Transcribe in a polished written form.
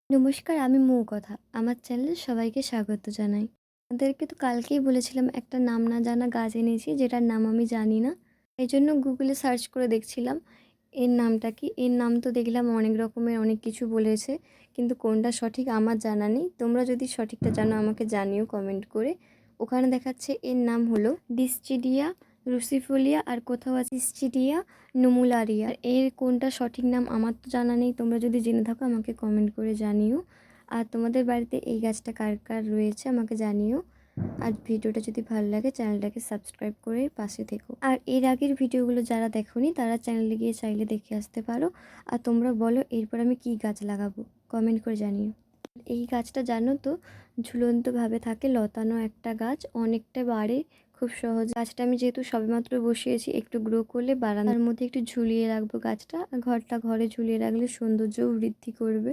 নমস্কার, আমি মৌকথা। আমার চ্যানেলে সবাইকে স্বাগত জানাই। আপনাদেরকে তো কালকেই বলেছিলাম একটা নাম না জানা গাছ এনেছি যেটার নাম আমি জানি না। এজন্য গুগলে সার্চ করে দেখছিলাম এর নামটা কি? এর নাম তো দেখলাম অনেক রকমের অনেক কিছু বলেছে। কিন্তু কোনটা সঠিক আমার জানা নেই। তোমরা যদি সঠিকটা জানো আমাকে জানিও কমেন্ট করে। ওখানে দেখাচ্ছে এর নাম হলো ডিসচিডিয়া রুসিফোলিয়া আর কোথাও আছে ডিসচিডিয়া নুমুলারিয়া। এর কোনটা সঠিক নাম আমার তো জানা নেই। তোমরা যদি জেনে থাকো আমাকে কমেন্ট করে জানিও। আর তোমাদের বাড়িতে এই গাছটা কার কার রয়েছে আমাকে জানিও। আর ভিডিওটা যদি ভালো লাগে চ্যানেলটাকে সাবস্ক্রাইব করে পাশে থেকো। আর এর আগের ভিডিওগুলো যারা দেখোনি তারা চ্যানেলে গিয়ে চাইলে দেখে আসতে পারো। আর তোমরা বলো এরপর আমি কী গাছ লাগাবো, কমেন্ট করে জানিও। এই গাছটা জানো তো ঝুলন্তভাবে থাকে, লতানো একটা গাছ, অনেকটা বাড়ে খুব সহজ। গাছটা আমি যেহেতু সবেমাত্র বসিয়েছি, একটু গ্রো করলে বারান্দার মধ্যে একটু ঝুলিয়ে রাখবো গাছটা। আর ঘরে ঝুলিয়ে রাখলে সৌন্দর্যও বৃদ্ধি করবে।